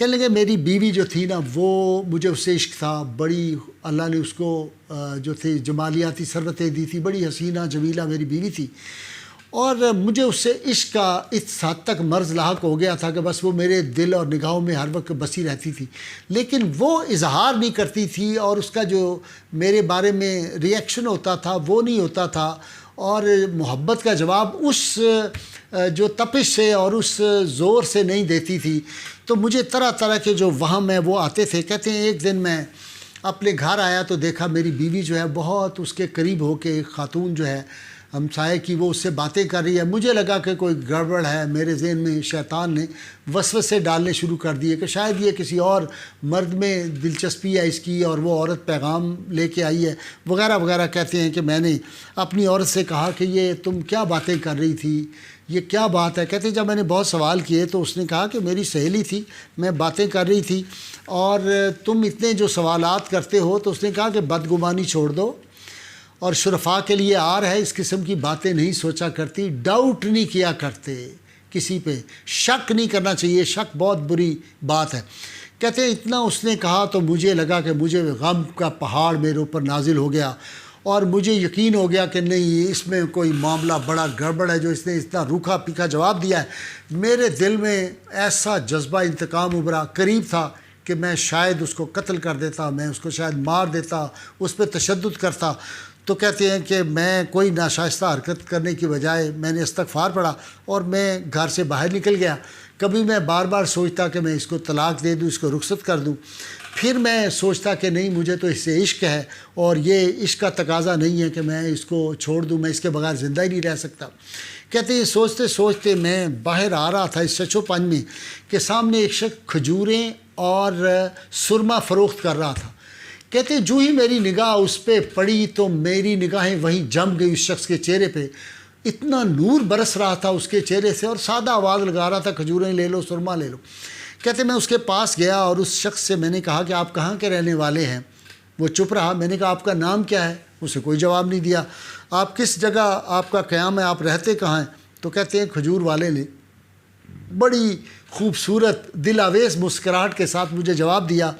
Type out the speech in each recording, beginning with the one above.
کہنے لگے میری بیوی جو تھی نا وہ مجھے اس سے عشق تھا، بڑی اللہ نے اس کو جو تھی جمالیاتی ثروتیں دی تھی، بڑی حسینہ جمیلہ میری بیوی تھی، اور مجھے اس سے عشق کا اس حد تک مرض لاحق ہو گیا تھا کہ بس وہ میرے دل اور نگاہوں میں ہر وقت بسی رہتی تھی، لیکن وہ اظہار نہیں کرتی تھی، اور اس کا جو میرے بارے میں ریئیکشن ہوتا تھا وہ نہیں ہوتا تھا، اور محبت کا جواب اس جو تپش سے اور اس زور سے نہیں دیتی تھی۔ تو مجھے طرح طرح کے جو وہم ہیں وہ آتے تھے۔ کہتے ہیں ایک دن میں اپنے گھر آیا تو دیکھا میری بیوی جو ہے بہت اس کے قریب ہو کے، ایک خاتون جو ہے ہمسائے کی، وہ اس سے باتیں کر رہی ہے۔ مجھے لگا کہ کوئی گڑبڑ ہے، میرے ذہن میں شیطان نے وسوسے ڈالنے شروع کر دیے کہ شاید یہ کسی اور مرد میں دلچسپی ہے اس کی اور وہ عورت پیغام لے کے آئی ہے وغیرہ وغیرہ۔ کہتے ہیں کہ میں نے اپنی عورت سے کہا کہ یہ تم کیا باتیں کر رہی تھی، یہ کیا بات ہے؟ کہتے ہیں جب میں نے بہت سوال کیے تو اس نے کہا کہ میری سہیلی تھی، میں باتیں کر رہی تھی، اور تم اتنے جو سوالات کرتے ہو، تو اس نے کہا کہ بدگمانی چھوڑ دو اور شرفاء کے لیے آر ہے، اس قسم کی باتیں نہیں سوچا کرتی، ڈاؤٹ نہیں کیا کرتے، کسی پہ شک نہیں کرنا چاہیے، شک بہت بری بات ہے۔ کہتے ہیں اتنا اس نے کہا تو مجھے لگا کہ مجھے غم کا پہاڑ میرے اوپر نازل ہو گیا، اور مجھے یقین ہو گیا کہ نہیں، اس میں کوئی معاملہ بڑا گڑبڑ ہے جو اس نے اتنا روکھا پھیکا جواب دیا ہے۔ میرے دل میں ایسا جذبہ انتقام ابھرا، قریب تھا کہ میں شاید اس کو قتل کر دیتا، میں اس کو شاید مار دیتا، اس پہ تشدد کرتا۔ تو کہتے ہیں کہ میں کوئی ناشائستہ حرکت کرنے کی بجائے میں نے استغفار پڑھا اور میں گھر سے باہر نکل گیا۔ کبھی میں بار بار سوچتا کہ میں اس کو طلاق دے دوں، اس کو رخصت کر دوں، پھر میں سوچتا کہ نہیں، مجھے تو اس سے عشق ہے اور یہ عشق کا تقاضا نہیں ہے کہ میں اس کو چھوڑ دوں، میں اس کے بغیر زندہ ہی نہیں رہ سکتا۔ کہتے ہیں سوچتے سوچتے میں باہر آ رہا تھا اس چچو پنج میں کہ سامنے ایک شخص کھجوریں اور سرما فروخت کر رہا تھا۔ کہتے ہیں جو ہی میری نگاہ اس پہ پڑی تو میری نگاہیں وہیں جم گئی اس شخص کے چہرے پہ، اتنا نور برس رہا تھا اس کے چہرے سے، اور سادہ آواز لگا رہا تھا کھجوریں لے لو، سرما لے لو۔ کہتے میں اس کے پاس گیا اور اس شخص سے میں نے کہا کہ آپ کہاں کے رہنے والے ہیں؟ وہ چپ رہا۔ میں نے کہا آپ کا نام کیا ہے؟ اسے کوئی جواب نہیں دیا۔ آپ کس جگہ آپ کا قیام ہے، آپ رہتے کہاں ہیں؟ تو کہتے ہیں کھجور والے نے بڑی خوبصورت دل آویز مسکراہٹ کے ساتھ مجھے جواب دیا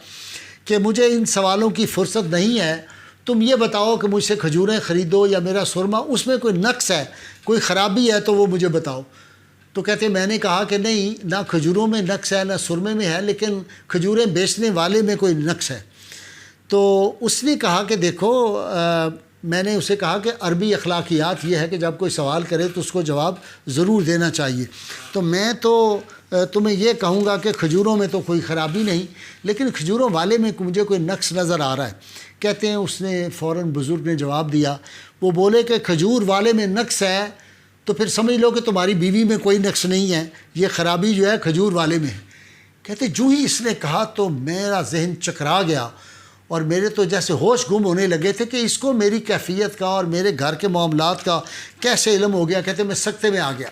کہ مجھے ان سوالوں کی فرصت نہیں ہے، تم یہ بتاؤ کہ مجھ سے کھجوریں خریدو یا میرا سرما، اس میں کوئی نقص ہے، کوئی خرابی ہے تو وہ مجھے بتاؤ۔ تو کہتے ہیں میں نے کہا کہ نہیں، نہ کھجوروں میں نقص ہے نہ سرمے میں ہے، لیکن کھجوریں بیچنے والے میں کوئی نقص ہے۔ تو اس نے کہا کہ دیکھو، میں نے اسے کہا کہ عربی اخلاقیات یہ ہے کہ جب کوئی سوال کرے تو اس کو جواب ضرور دینا چاہیے، تو میں تو تمہیں یہ کہوں گا کہ کھجوروں میں تو کوئی خرابی نہیں، لیکن کھجوروں والے میں مجھے کوئی نقص نظر آ رہا ہے۔ کہتے ہیں اس نے فوراً بزرگ نے جواب دیا، وہ بولے کہ کھجور والے میں نقص ہے تو پھر سمجھ لو کہ تمہاری بیوی میں کوئی نقص نہیں ہے، یہ خرابی جو ہے کھجور والے میں ہے۔ کہتے جو ہی اس نے کہا تو میرا ذہن چکرا گیا اور میرے تو جیسے ہوش گم ہونے لگے تھے کہ اس کو میری کیفیت کا اور میرے گھر کے معاملات کا کیسے علم ہو گیا۔ کہتے میں سکتے میں آ گیا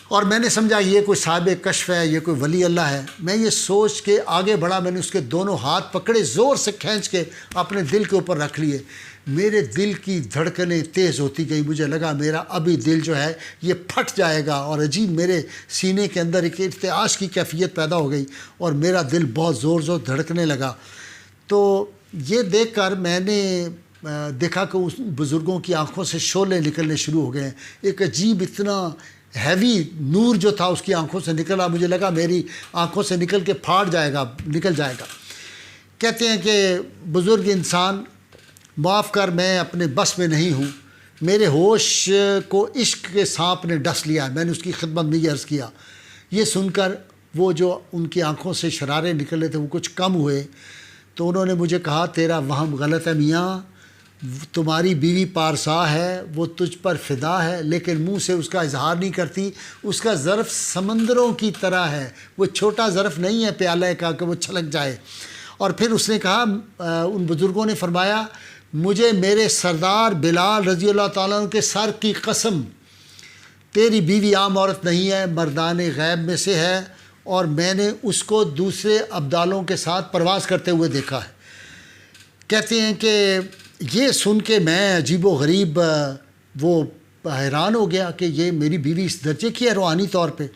اور میں نے سمجھا یہ کوئی صاحب کشف ہے، یہ کوئی ولی اللہ ہے۔ میں یہ سوچ کے آگے بڑھا، میں نے اس کے دونوں ہاتھ پکڑے، زور سے کھینچ کے اپنے دل کے اوپر رکھ لیے۔ میرے دل کی دھڑکنیں تیز ہوتی گئی، مجھے لگا میرا ابھی دل جو ہے یہ پھٹ جائے گا، اور عجیب میرے سینے کے اندر ایک ارتعاش کی کیفیت پیدا ہو گئی اور میرا دل بہت زور زور دھڑکنے لگا۔ تو یہ دیکھ کر میں نے دیکھا کہ اس بزرگوں کی آنکھوں سے شعلے نکلنے شروع ہو گئے ہیں، ایک عجیب اتنا ہیوی نور جو تھا اس کی آنکھوں سے نکلا، مجھے لگا میری آنکھوں سے نکل کے پھاٹ جائے گا، نکل جائے گا۔ کہتے ہیں کہ بزرگ انسان معاف کر، میں اپنے بس میں نہیں ہوں، میرے ہوش کو عشق کے سانپ نے ڈس لیا ہے۔ میں نے اس کی خدمت میں یہ عرض کیا۔ یہ سن کر وہ جو ان کی آنکھوں سے شرارے نکلے تھے وہ کچھ کم ہوئے، تو انہوں نے مجھے کہا تیرا وہم غلط ہے میاں، تمہاری بیوی پارسا ہے، وہ تجھ پر فدا ہے، لیکن منہ سے اس کا اظہار نہیں کرتی، اس کا ظرف سمندروں کی طرح ہے، وہ چھوٹا ظرف نہیں ہے پیالہ کا کہ وہ چھلک جائے۔ اور پھر اس نے کہا، ان بزرگوں نے فرمایا، مجھے میرے سردار بلال رضی اللہ تعالیٰ عنہ کے سر کی قسم، تیری بیوی عام عورت نہیں ہے، مردان غیب میں سے ہے، اور میں نے اس کو دوسرے ابدالوں کے ساتھ پرواز کرتے ہوئے دیکھا ہے۔ کہتے ہیں کہ یہ سن کے میں عجیب و غریب وہ حیران ہو گیا کہ یہ میری بیوی اس درجے کی ہے روحانی طور پہ۔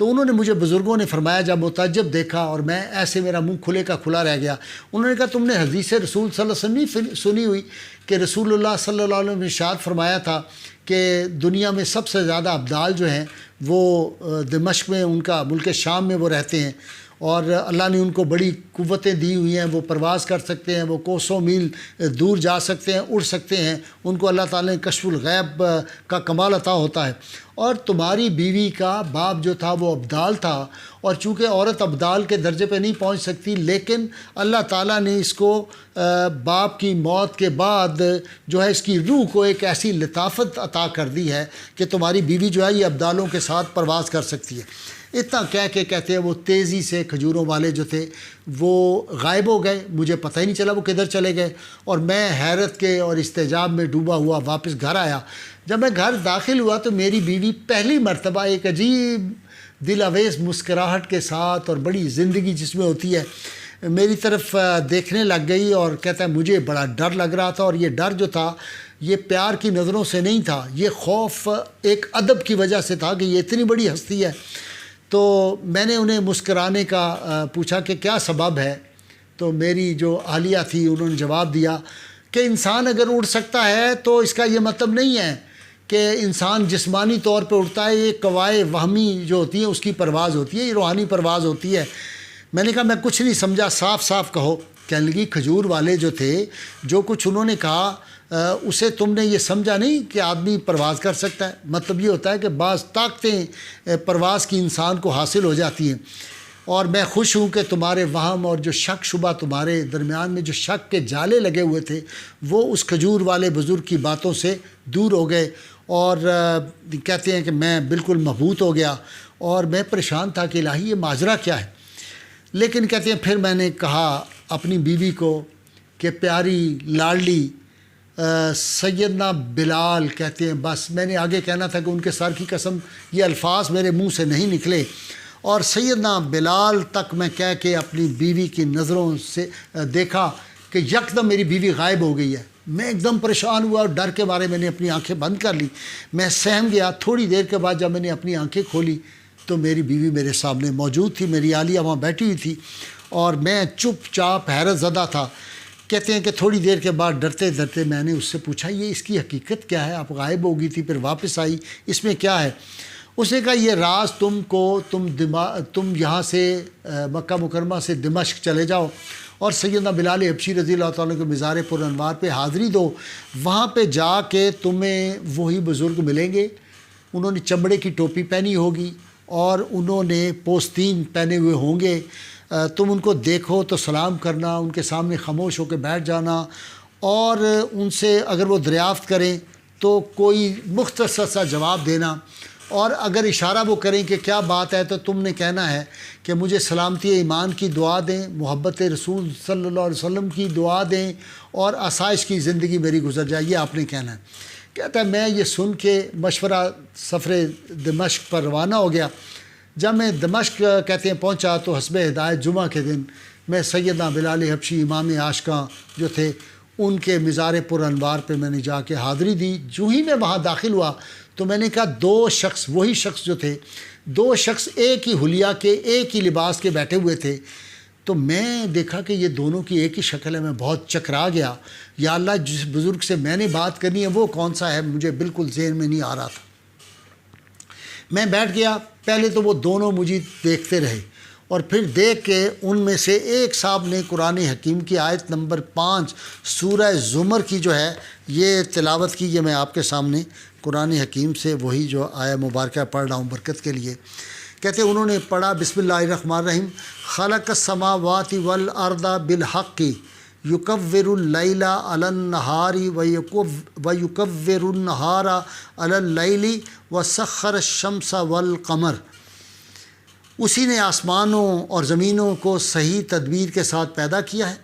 تو انہوں نے مجھے بزرگوں نے فرمایا جب متعجب دیکھا اور میں ایسے میرا منہ کھلے کا کھلا رہ گیا، انہوں نے کہا تم نے حدیث رسول صلی اللہ علیہ وسلم نہیں سنی ہوئی کہ رسول اللہ صلی اللہ علیہ وسلم نے ارشاد فرمایا تھا کہ دنیا میں سب سے زیادہ ابدال جو ہیں وہ دمشق میں، ان کا ملک شام میں وہ رہتے ہیں، اور اللہ نے ان کو بڑی قوتیں دی ہوئی ہیں، وہ پرواز کر سکتے ہیں، وہ کوسوں میل دور جا سکتے ہیں، اڑ سکتے ہیں، ان کو اللہ تعالیٰ نے کشف الغیب کا کمال عطا ہوتا ہے۔ اور تمہاری بیوی کا باپ جو تھا وہ ابدال تھا، اور چونکہ عورت ابدال کے درجے پہ نہیں پہنچ سکتی، لیکن اللہ تعالیٰ نے اس کو باپ کی موت کے بعد جو ہے اس کی روح کو ایک ایسی لطافت عطا کر دی ہے کہ تمہاری بیوی جو ہے یہ ابدالوں کے ساتھ پرواز کر سکتی ہے۔ اتنا کہہ کے کہتے ہیں وہ تیزی سے کھجوروں والے جو تھے وہ غائب ہو گئے، مجھے پتہ ہی نہیں چلا وہ کدھر چلے گئے، اور میں حیرت کے اور استعجاب میں ڈوبا ہوا واپس گھر آیا۔ جب میں گھر داخل ہوا تو میری بیوی پہلی مرتبہ ایک عجیب دل آویز مسکراہٹ کے ساتھ اور بڑی زندگی جس میں ہوتی ہے میری طرف دیکھنے لگ گئی، اور کہتا ہے مجھے بڑا ڈر لگ رہا تھا، اور یہ ڈر جو تھا یہ پیار کی نظروں سے نہیں تھا، یہ خوف ایک ادب کی وجہ سے تھا کہ یہ اتنی بڑی ہستی ہے۔ تو میں نے انہیں مسکرانے کا پوچھا کہ کیا سبب ہے، تو میری جو اہلیہ تھی انہوں نے جواب دیا کہ انسان اگر اڑ سکتا ہے تو اس کا یہ مطلب نہیں ہے کہ انسان جسمانی طور پہ اڑتا ہے، یہ کوائے وہمی جو ہوتی ہیں اس کی پرواز ہوتی ہے، یہ روحانی پرواز ہوتی ہے۔ میں نے کہا میں کچھ نہیں سمجھا، صاف صاف کہو۔ کہنے لگی کھجور والے جو تھے جو کچھ انہوں نے کہا اسے تم نے یہ سمجھا نہیں کہ آدمی پرواز کر سکتا ہے، مطلب یہ ہوتا ہے کہ بعض طاقتیں پرواز کی انسان کو حاصل ہو جاتی ہیں، اور میں خوش ہوں کہ تمہارے وہم اور جو شک شبہ تمہارے درمیان میں جو شک کے جالے لگے ہوئے تھے وہ اس کھجور والے بزرگ کی باتوں سے دور ہو گئے۔ اور کہتے ہیں کہ میں بالکل مبہوت ہو گیا اور میں پریشان تھا کہ الہی یہ ماجرا کیا ہے۔ لیکن کہتے ہیں پھر میں نے کہا اپنی بیوی کو کہ پیاری لاڈلی سیدنا بلال، کہتے ہیں بس میں نے آگے کہنا تھا کہ ان کے سر کی قسم یہ الفاظ میرے منہ سے نہیں نکلے، اور سیدنا بلال تک میں کہہ کے اپنی بیوی کی نظروں سے دیکھا کہ یکدم میری بیوی غائب ہو گئی ہے۔ میں ایک دم پریشان ہوا اور ڈر کے مارے میں نے اپنی آنکھیں بند کر لی، میں سہم گیا۔ تھوڑی دیر کے بعد جب میں نے اپنی آنکھیں کھولی تو میری بیوی میرے سامنے موجود تھی، میری اہلیہ وہاں بیٹھی ہوئی تھی، اور میں چپ چاپ حیرت زدہ تھا۔ کہتے ہیں کہ تھوڑی دیر کے بعد ڈرتے ڈرتے میں نے اس سے پوچھا یہ اس کی حقیقت کیا ہے، آپ غائب ہو گئی تھی پھر واپس آئی، اس میں کیا ہے؟ اس نے کہا یہ راز تم یہاں سے مکہ مکرمہ سے دمشق چلے جاؤ اور سیدنا بلال حبشی رضی اللہ تعالیٰ کے مزار پر انوار پہ حاضری دو، وہاں پہ جا کے تمہیں وہی بزرگ ملیں گے، انہوں نے چمڑے کی ٹوپی پہنی ہوگی اور انہوں نے پوستین پہنے ہوئے ہوں گے، تم ان کو دیکھو تو سلام کرنا، ان کے سامنے خاموش ہو کے بیٹھ جانا، اور ان سے اگر وہ دریافت کریں تو کوئی مختصر سا جواب دینا، اور اگر اشارہ وہ کریں کہ کیا بات ہے تو تم نے کہنا ہے کہ مجھے سلامتی ایمان کی دعا دیں، محبت رسول صلی اللہ علیہ وسلم کی دعا دیں، اور آسائش کی زندگی میری گزر جائے، یہ آپ نے کہنا ہے۔ کہتا ہے میں یہ سن کے مشورہ سفر دمشق پر روانہ ہو گیا۔ جب میں دمشق کہتے ہیں پہنچا تو حسب ہدایت جمعہ کے دن میں سیدنا بلال حبشی امام عاشقاں جو تھے ان کے مزار پر انوار پہ میں نے جا کے حاضری دی۔ جو ہی میں وہاں داخل ہوا تو میں نے کہا دو شخص، وہی شخص جو تھے، دو شخص ایک ہی حلیہ کے ایک ہی لباس کے بیٹھے ہوئے تھے، تو میں دیکھا کہ یہ دونوں کی ایک ہی شکل ہے، میں بہت چکرا گیا، یا اللہ جس بزرگ سے میں نے بات کرنی ہے وہ کون سا ہے، مجھے بالکل ذہن میں نہیں آ رہا تھا۔ میں بیٹھ گیا، پہلے تو وہ دونوں مجھے دیکھتے رہے، اور پھر دیکھ کے ان میں سے ایک صاحب نے قرآن حکیم کی آیت نمبر 5 سورہ زمر کی جو ہے یہ تلاوت کی، یہ میں آپ کے سامنے قرآن حکیم سے وہی جو آیہ مبارکہ پڑھ رہا ہوں برکت کے لیے۔ کہتے انہوں نے پڑھا بسم اللہ الرحمن الرحیم، خلق السماوات والارض بالحق یکور اللیل علی النہار ویکور النہار علی اللیل وسخر الشمس والقمر۔ اسی نے آسمانوں اور زمینوں کو صحیح تدبیر کے ساتھ پیدا کیا ہے،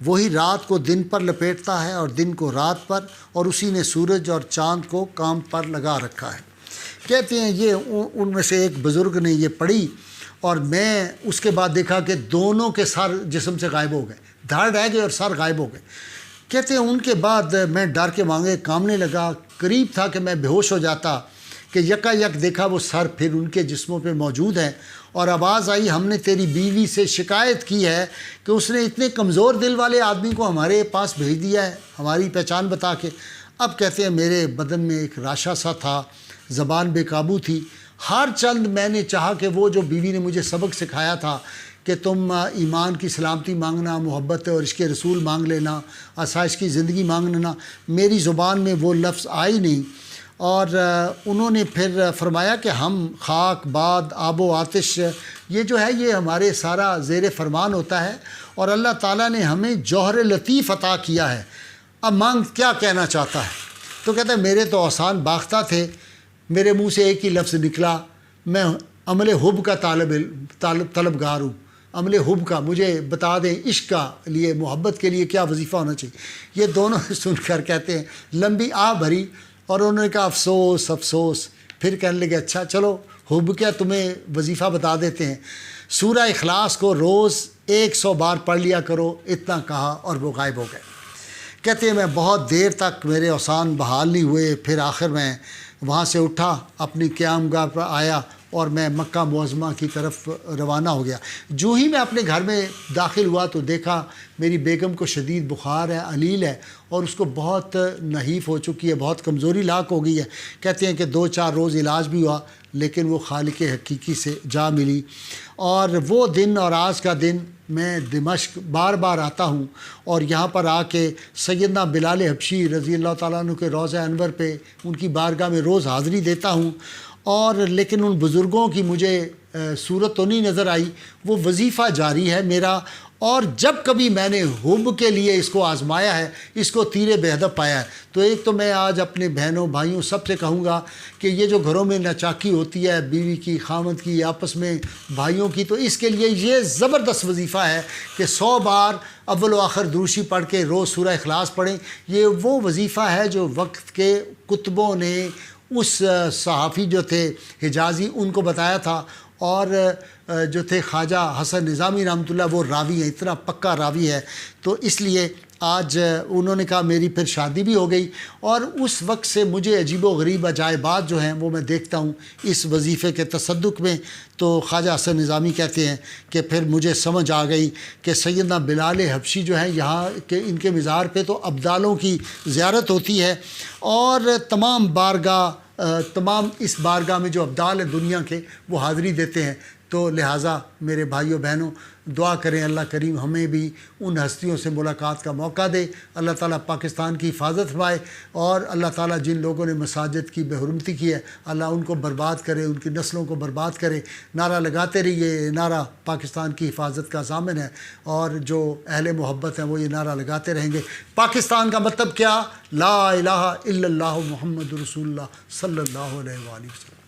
وہی رات کو دن پر لپیٹتا ہے اور دن کو رات پر، اور اسی نے سورج اور چاند کو کام پر لگا رکھا ہے۔ کہتے ہیں یہ ان میں سے ایک بزرگ نے یہ پڑھی، اور میں اس کے بعد دیکھا کہ دونوں کے سر جسم سے غائب ہو گئے، دھڑ رہ گئے اور سر غائب ہو گئے۔ کہتے ہیں ان کے بعد میں ڈر کے مانگے کامنے لگا، قریب تھا کہ میں بے ہوش ہو جاتا کہ یکا یک دیکھا وہ سر پھر ان کے جسموں پہ موجود ہیں، اور آواز آئی ہم نے تیری بیوی سے شکایت کی ہے کہ اس نے اتنے کمزور دل والے آدمی کو ہمارے پاس بھیج دیا ہے ہماری پہچان بتا کے۔ اب کہتے ہیں میرے بدن میں ایک راشا سا تھا، زبان بے قابو تھی، ہر چند میں نے چاہا کہ وہ جو بیوی نے مجھے سبق سکھایا تھا کہ تم ایمان کی سلامتی مانگنا، محبت اور عشق رسول مانگ لینا، آسائش کی زندگی مانگ لینا، میری زبان میں وہ لفظ آئی نہیں۔ اور انہوں نے پھر فرمایا کہ ہم خاک، باد، آب و آتش، یہ جو ہے یہ ہمارے سارا زیر فرمان ہوتا ہے، اور اللہ تعالیٰ نے ہمیں جوہر لطیف عطا کیا ہے، اب مانگ کیا کہنا چاہتا ہے؟ تو کہتا ہے میرے تو احسان باختہ تھے، میرے منہ سے ایک ہی لفظ نکلا، میں عمل حب کا طلبگار ہوں، عمل حب کا، مجھے بتا دیں عشق کا لیے، محبت کے لیے کیا وظیفہ ہونا چاہیے۔ یہ دونوں سن کر کہتے ہیں لمبی آہ بھری، اور انہوں نے کہا افسوس افسوس۔ پھر کہنے لگے اچھا چلو حب کیا تمہیں وظیفہ بتا دیتے ہیں، سورہ اخلاص کو روز 100 بار پڑھ لیا کرو، اتنا کہا اور وہ غائب ہو گئے۔ کہتے ہیں میں بہت دیر تک میرے اوسان بحال نہیں ہوئے، پھر آخر میں وہاں سے اٹھا، اپنی قیام گاہ پر آیا اور میں مکہ معظمہ کی طرف روانہ ہو گیا۔ جو ہی میں اپنے گھر میں داخل ہوا تو دیکھا میری بیگم کو شدید بخار ہے، علیل ہے، اور اس کو بہت نحیف ہو چکی ہے، بہت کمزوری لاحق ہو گئی ہے۔ کہتے ہیں کہ 2-4 روز علاج بھی ہوا، لیکن وہ خالق حقیقی سے جا ملی۔ اور وہ دن اور آج کا دن میں دمشق بار بار آتا ہوں، اور یہاں پر آ کے سیدنا بلال حبشی رضی اللہ تعالیٰ عنہ کے روضہ انور پہ ان کی بارگاہ میں روز حاضری دیتا ہوں، اور لیکن ان بزرگوں کی مجھے صورت تو نہیں نظر آئی، وہ وظیفہ جاری ہے میرا۔ اور جب کبھی میں نے حب کے لیے اس کو آزمایا ہے، اس کو تیر بے ہدف پایا ہے، تو ایک تو میں آج اپنے بہنوں بھائیوں سب سے کہوں گا کہ یہ جو گھروں میں ناچاکی ہوتی ہے بیوی کی، خاوند کی، آپس میں بھائیوں کی، تو اس کے لیے یہ زبردست وظیفہ ہے کہ 100 بار اول و آخر دروشی پڑھ کے روز سورہ اخلاص پڑھیں۔ یہ وہ وظیفہ ہے جو وقت کے کتبوں نے اس صحافی جو تھے حجازی ان کو بتایا تھا، اور جو تھے خواجہ حسن نظامی رحمۃ اللہ، وہ راوی ہیں، اتنا پکا راوی ہے۔ تو اس لیے آج انہوں نے کہا میری پھر شادی بھی ہو گئی، اور اس وقت سے مجھے عجیب و غریب عجائبات جو ہیں وہ میں دیکھتا ہوں اس وظیفے کے تصدق میں۔ تو خواجہ حسن نظامی کہتے ہیں کہ پھر مجھے سمجھ آ گئی کہ سیدنا بلال حبشی جو ہیں یہاں کے ان کے مزار پہ تو ابدالوں کی زیارت ہوتی ہے، اور تمام اس بارگاہ میں جو ابدال ہیں دنیا کے وہ حاضری دیتے ہیں۔ تو لہٰذا میرے بھائیوں بہنوں دعا کریں اللہ کریم ہمیں بھی ان ہستیوں سے ملاقات کا موقع دے، اللہ تعالیٰ پاکستان کی حفاظت فرمائے، اور اللہ تعالیٰ جن لوگوں نے مساجد کی بے حرمتی کی ہے اللہ ان کو برباد کرے، ان کی نسلوں کو برباد کرے۔ نعرہ لگاتے رہیے، نعرہ پاکستان کی حفاظت کا ضامن ہے، اور جو اہل محبت ہیں وہ یہ نعرہ لگاتے رہیں گے۔ پاکستان کا مطلب کیا؟ لا الہ الا اللہ محمد رسول اللہ صلی اللہ علیہ وآلہ وسلم۔